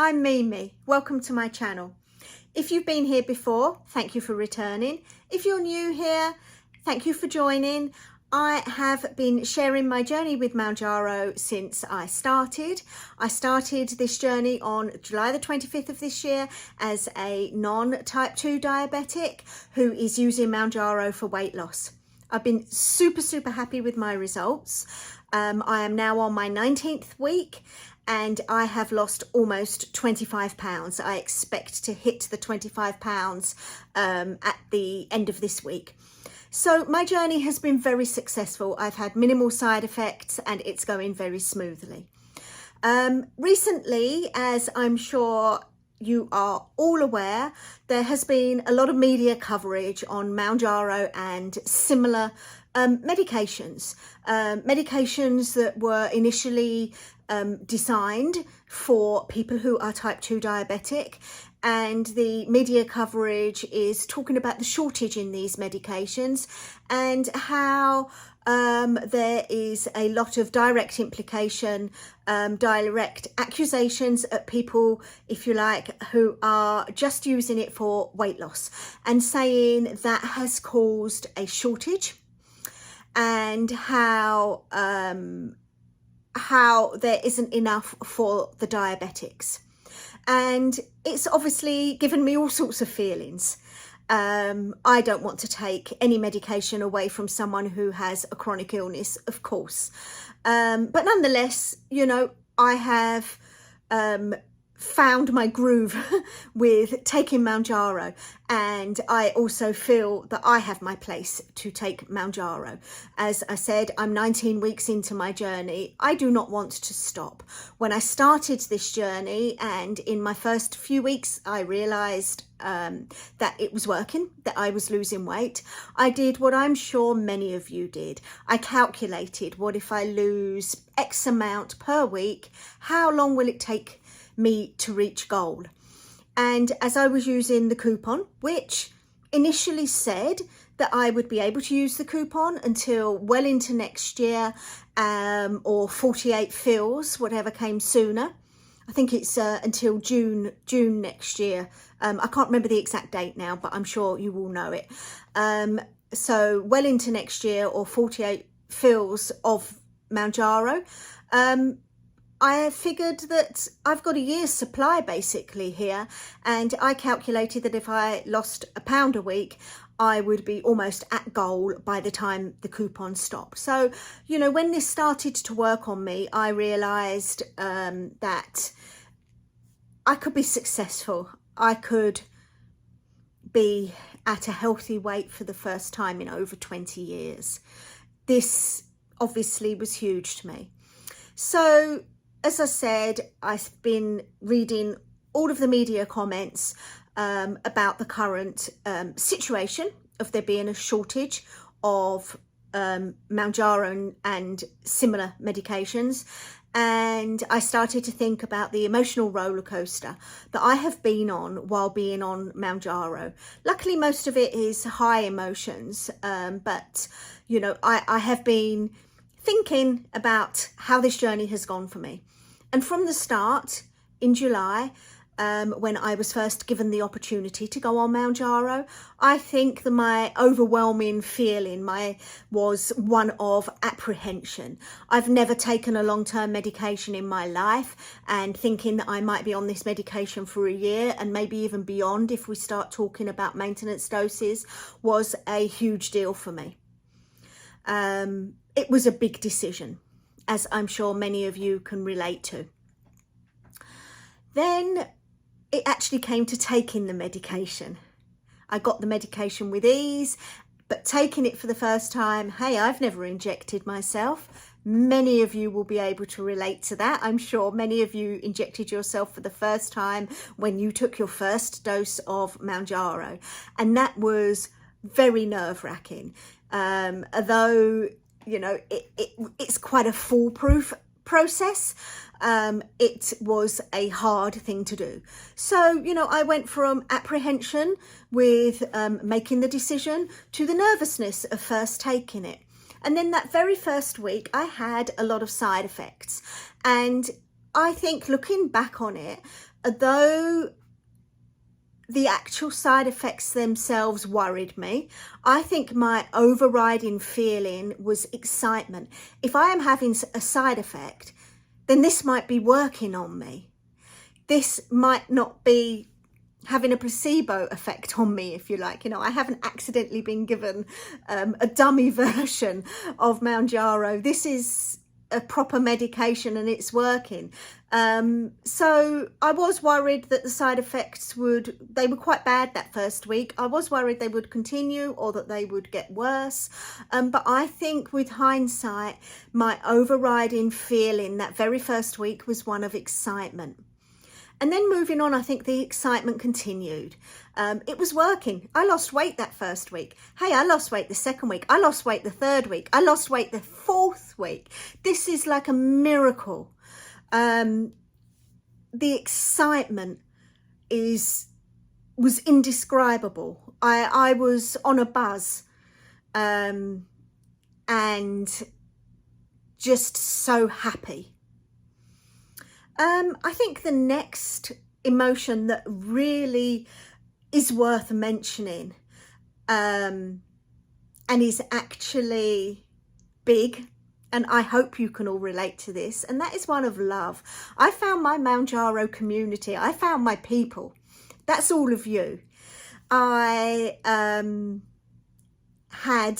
I'm Mimi. Welcome to my channel. If you've been here before, thank you for returning. If you're new here, thank you for joining. I have been sharing my journey with Mounjaro since I started. I started this journey on July the 25th of this year as a non-type 2 diabetic who is using Mounjaro for weight loss. I've been super happy with my results. I am now on my 19th week and I have lost almost 25 pounds. I expect to hit the 25 pounds at the end of this week. So my journey has been very successful. I've had minimal side effects and it's going very smoothly. Recently, as I'm sure you are all aware, there has been a lot of media coverage on Mounjaro and similar medications. Medications that were initially designed for people who are type 2 diabetic, and the media coverage is talking about the shortage in these medications and how there is a lot of direct implication, direct accusations at people, if you like, who are just using it for weight loss and saying that has caused a shortage, and how there isn't enough for the diabetics. And it's obviously given me all sorts of feelings. I don't want to take any medication away from someone who has a chronic illness, of course. But nonetheless, you know, I have found my groove with taking Mounjaro, and I also feel that I have my place to take Mounjaro. As I said, I'm 19 weeks into my journey. I do not want to stop. When I started this journey and in my first few weeks I realized that it was working, that I was losing weight, I did what I'm sure many of you did. I calculated, what if I lose X amount per week, how long will it take me to reach goal? And as I was using the coupon, which initially said that I would be able to use the coupon until well into next year, or 48 fills, whatever came sooner. I think it's until June next year. I can't remember the exact date now, but I'm sure you all know it. So well into next year, or 48 fills of Mounjaro. I figured that I've got a year's supply basically here, and I calculated that if I lost a pound a week, I would be almost at goal by the time the coupon stopped. So, you know, when this started to work on me, I realised that I could be successful. I could be at a healthy weight for the first time in over 20 years. This obviously was huge to me. So, as I said, I've been reading all of the media comments about the current situation of there being a shortage of Mounjaro and similar medications. And I started to think about the emotional roller coaster that I have been on while being on Mounjaro. Luckily, most of it is high emotions, but, you know, I have been thinking about how this journey has gone for me. And from the start, in July, when I was first given the opportunity to go on Mounjaro, I think that my overwhelming feeling was one of apprehension. I've never taken a long-term medication in my life, and thinking that I might be on this medication for a year and maybe even beyond if we start talking about maintenance doses was a huge deal for me. It was a big decision, as I'm sure many of you can relate to. Then it actually came to taking the medication. I got the medication with ease, but taking it for the first time, hey, I've never injected myself. Many of you will be able to relate to that. I'm sure many of you injected yourself for the first time when you took your first dose of Mounjaro, and that was very nerve-wracking. Although, you know, it's quite a foolproof process. It was a hard thing to do. So, you know, I went from apprehension with making the decision to the nervousness of first taking it. And then that very first week, I had a lot of side effects. And I think looking back on it, Although the actual side effects themselves worried me, I think my overriding feeling was excitement. If I am having a side effect, then this might be working on me. This might not be having a placebo effect on me, if you like. You know, I haven't accidentally been given a dummy version of Mounjaro. This is a proper medication and it's working. So I was worried that the side effects they were quite bad that first week. I was worried they would continue or that they would get worse. But I think with hindsight, my overriding feeling that very first week was one of excitement. And then moving on, I think the excitement continued. It was working. I lost weight that first week. Hey, I lost weight the second week. I lost weight the third week. I lost weight the fourth week. This is like a miracle. The excitement was indescribable. I was on a buzz, and just so happy. I think the next emotion that really is worth mentioning, and is actually big, and I hope you can all relate to this, and that is one of love. I found my Mounjaro community. I found my people. That's all of you. I had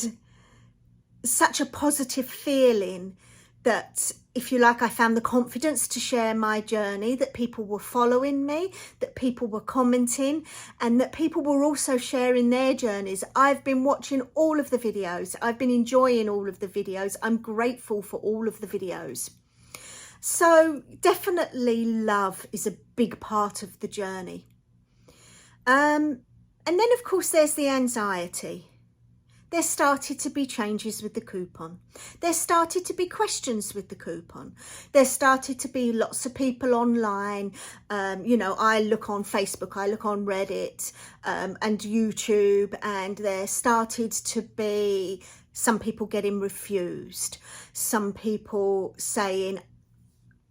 such a positive feeling that, if you like, I found the confidence to share my journey, that people were following me, that people were commenting, and that people were also sharing their journeys. I've been watching all of the videos. I've been enjoying all of the videos. I'm grateful for all of the videos. So definitely love is a big part of the journey. And then, of course, there's the anxiety. There started to be changes with the coupon. There started to be questions with the coupon. There started to be lots of people online. You know, I look on Facebook, I look on Reddit, and YouTube, and there started to be some people getting refused. Some people saying,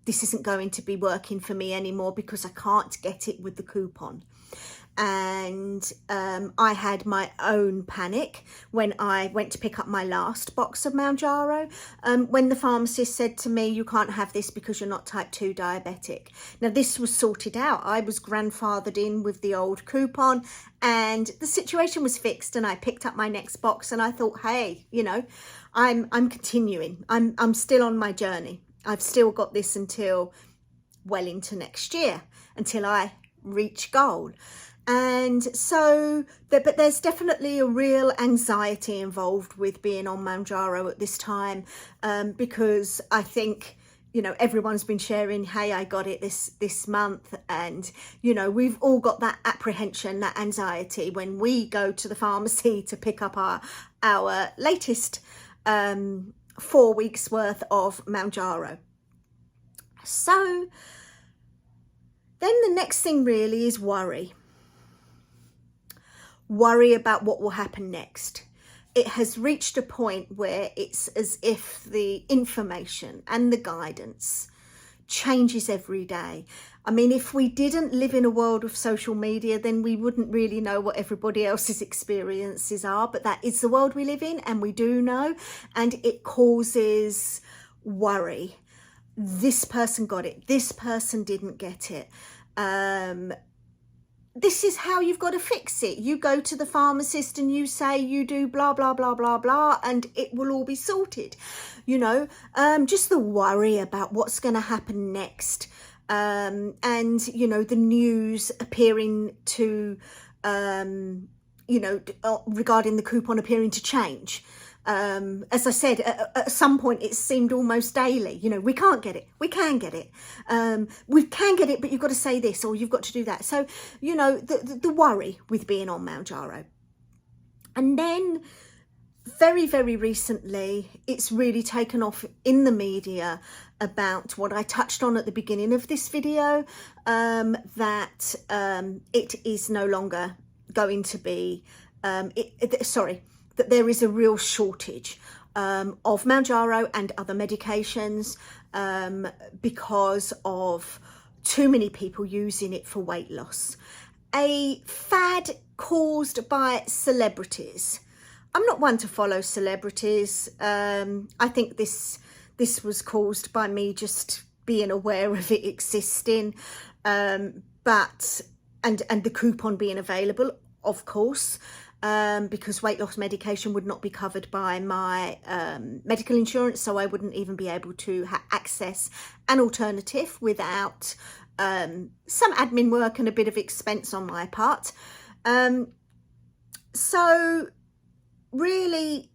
this isn't going to be working for me anymore because I can't get it with the coupon. And I had my own panic when I went to pick up my last box of Mounjaro, when the pharmacist said to me, you can't have this because you're not type 2 diabetic. Now, this was sorted out. I was grandfathered in with the old coupon and the situation was fixed, and I picked up my next box and I thought, hey, you know, I'm continuing. I'm still on my journey. I've still got this until well into next year, until I reach goal. And so, but there's definitely a real anxiety involved with being on Mounjaro at this time, because I think, you know, everyone's been sharing, hey, I got it this month. And, you know, we've all got that apprehension, that anxiety when we go to the pharmacy to pick up our latest 4 weeks worth of Mounjaro. So then the next thing really is worry. Worry about what will happen next. It has reached a point where it's as if the information and the guidance changes every day. I mean, if we didn't live in a world of social media, then we wouldn't really know what everybody else's experiences are. But that is the world we live in, and we do know, and it causes worry. This person got it. This person didn't get it. This is how you've got to fix it. You go to the pharmacist and you say you do blah, blah, blah, blah, blah, and it will all be sorted. You know, just the worry about what's going to happen next. And, you know, the news appearing to, you know, regarding the coupon appearing to change. As I said, at some point it seemed almost daily, you know, we can't get it, we can get it, we can get it, but you've got to say this or you've got to do that. So, you know, the worry with being on Mounjaro. And then very, very recently, it's really taken off in the media about what I touched on at the beginning of this video, that it is no longer going to be, that there is a real shortage of Mounjaro and other medications because of too many people using it for weight loss. A fad caused by celebrities. I'm not one to follow celebrities. I think this was caused by me just being aware of it existing, but the coupon being available, of course, because weight loss medication would not be covered by my medical insurance, so I wouldn't even be able to access an alternative without some admin work and a bit of expense on my part. So really,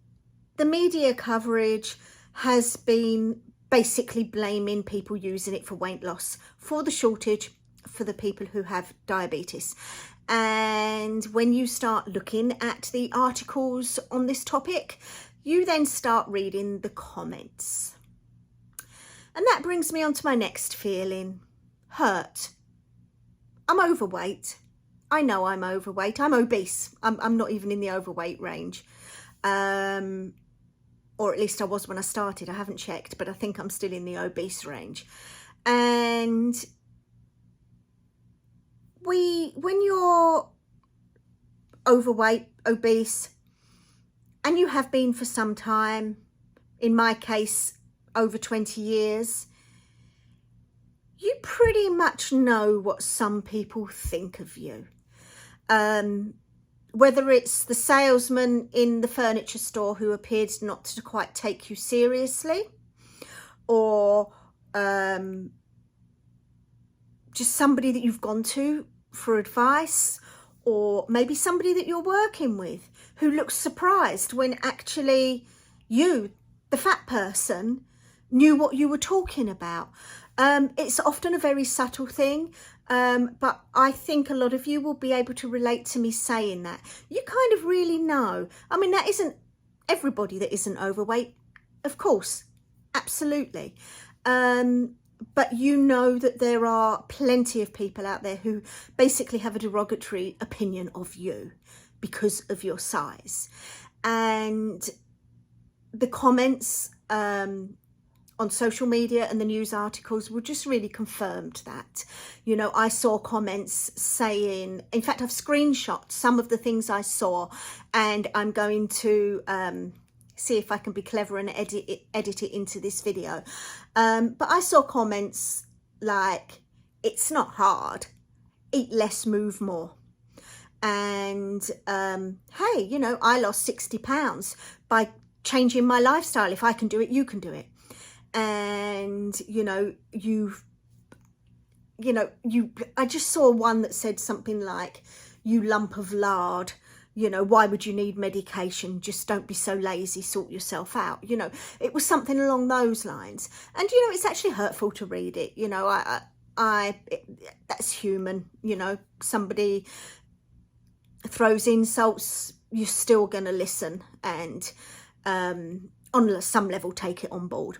the media coverage has been basically blaming people using it for weight loss, for the shortage, for the people who have diabetes. And when you start looking at the articles on this topic, you then start reading the comments. And that brings me on to my next feeling, hurt. I'm overweight. I know I'm overweight. I'm obese. I'm not even in the overweight range. Or at least I was when I started. I haven't checked, but I think I'm still in the obese range. And when you're overweight, obese, and you have been for some time, in my case, over 20 years, you pretty much know what some people think of you. Whether it's the salesman in the furniture store who appeared not to quite take you seriously, or just somebody that you've gone to for advice, or maybe somebody that you're working with who looks surprised when actually you, the fat person, knew what you were talking about. It's often a very subtle thing, but I think a lot of you will be able to relate to me saying that. You kind of really know. I mean, that isn't everybody that isn't overweight, of course, absolutely. But you know that there are plenty of people out there who basically have a derogatory opinion of you because of your size. And the comments on social media and the news articles were just really confirmed that. You know, I saw comments saying, in fact, I've screenshot some of the things I saw, and I'm going to see if I can be clever and edit it into this video. But I saw comments like, it's not hard, eat less, move more. And hey, you know, I lost 60 pounds by changing my lifestyle. If I can do it, you can do it. And I just saw one that said something like, you lump of lard, you know, why would you need medication? Just don't be so lazy, sort yourself out. You know, it was something along those lines. And, you know, it's actually hurtful to read it. You know, that's human. You know, somebody throws insults, you're still going to listen and on some level take it on board.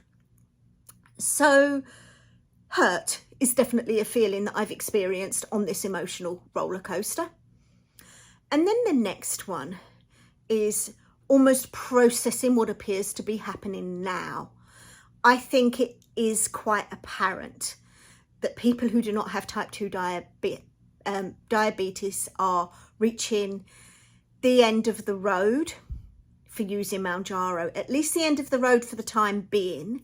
So hurt is definitely a feeling that I've experienced on this emotional roller coaster. And then the next one is almost processing what appears to be happening now. I think it is quite apparent that people who do not have type 2 diabetes are reaching the end of the road for using Mounjaro, at least the end of the road for the time being,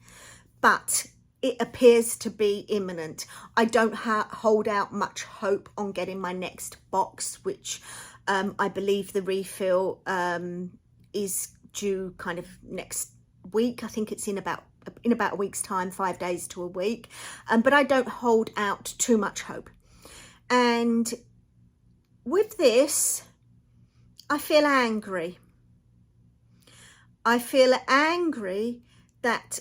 but it appears to be imminent. I don't hold out much hope on getting my next box, which I believe the refill is due kind of next week. I think it's in about a week's time, 5 days to a week. But I don't hold out too much hope. And with this, I feel angry. I feel angry that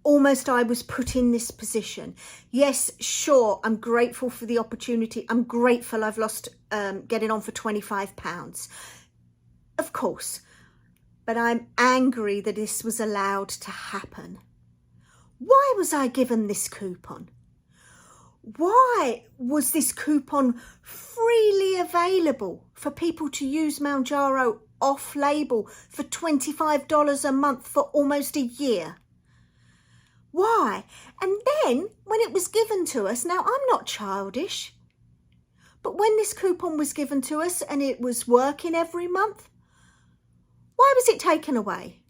almost I was put in this position. Yes, sure, I'm grateful for the opportunity. I'm grateful I've lost, getting on for 25 pounds. Of course, but I'm angry that this was allowed to happen. Why was I given this coupon? Why was this coupon freely available for people to use Mounjaro off-label for $25 a month for almost a year? Why? And then when it was given to us, now I'm not childish, but when this coupon was given to us and it was working every month, why was it taken away?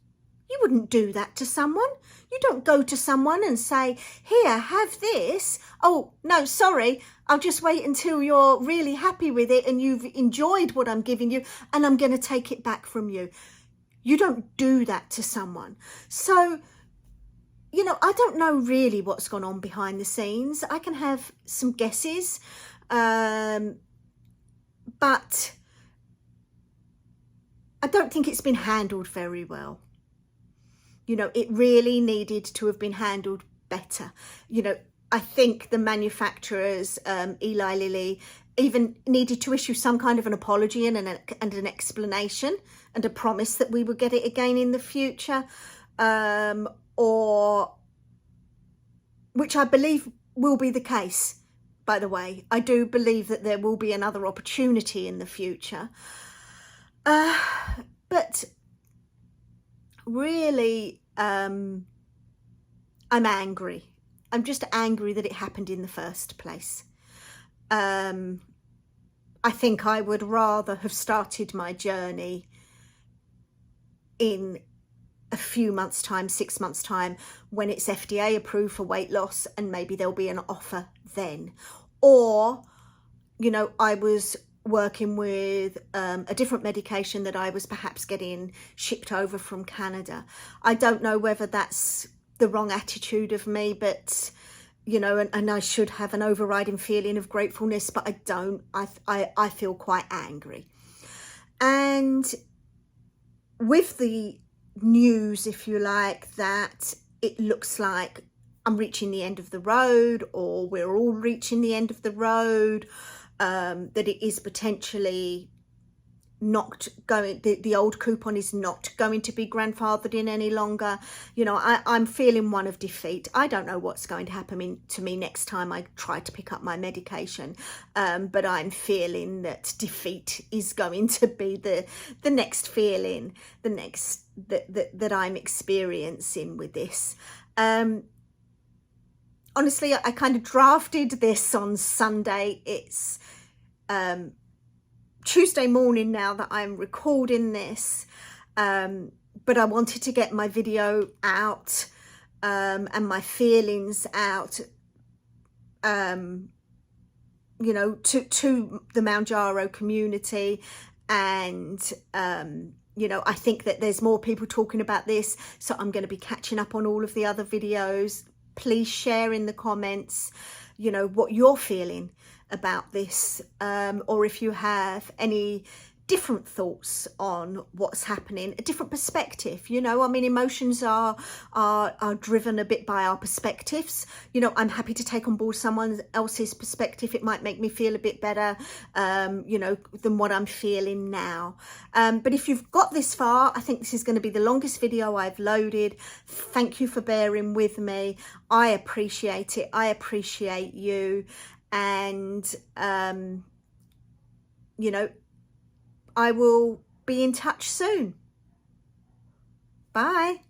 You wouldn't do that to someone. You don't go to someone and say, here, have this. Oh, no, sorry. I'll just wait until you're really happy with it and you've enjoyed what I'm giving you and I'm going to take it back from you. You don't do that to someone. So, you know, I don't know really what's gone on behind the scenes. I can have some guesses, but I don't think it's been handled very well. You know, it really needed to have been handled better. You know, I think the manufacturers, Eli Lilly, even needed to issue some kind of an apology and an explanation and a promise that we would get it again in the future, or which I believe will be the case, by the way. I do believe that there will be another opportunity in the future. But really, I'm angry. I'm just angry that it happened in the first place. I think I would rather have started my journey in a few months' time, 6 months' time, when it's FDA approved for weight loss, and maybe there'll be an offer then. Or, you know, I was working with a different medication that I was perhaps getting shipped over from Canada. I don't know whether that's the wrong attitude of me, but you know, and I should have an overriding feeling of gratefulness, but I don't. I feel quite angry. And with the news, if you like, that it looks like I'm reaching the end of the road, or we're all reaching the end of the road, that it is potentially not going, the old coupon is not going to be grandfathered in any longer. You know, I'm feeling one of defeat. I don't know what's going to happen to me next time I try to pick up my medication, but I'm feeling that defeat is going to be the next feeling, the next that I'm experiencing with this. Honestly, I kind of drafted this on Sunday. It's Tuesday morning now that I'm recording this, but I wanted to get my video out and my feelings out, you know, to the Mounjaro community. And you know, I think that there's more people talking about this, so I'm going to be catching up on all of the other videos. Please share in the comments, you know, what you're feeling about this, or if you have any different thoughts on what's happening, a different perspective. You know, I mean, emotions are driven a bit by our perspectives. You know, I'm happy to take on board someone else's perspective. It might make me feel a bit better, you know, than what I'm feeling now. But if you've got this far, I think this is going to be the longest video I've loaded. Thank you for bearing with me. I appreciate it. I appreciate you. And you know, I will be in touch soon. Bye.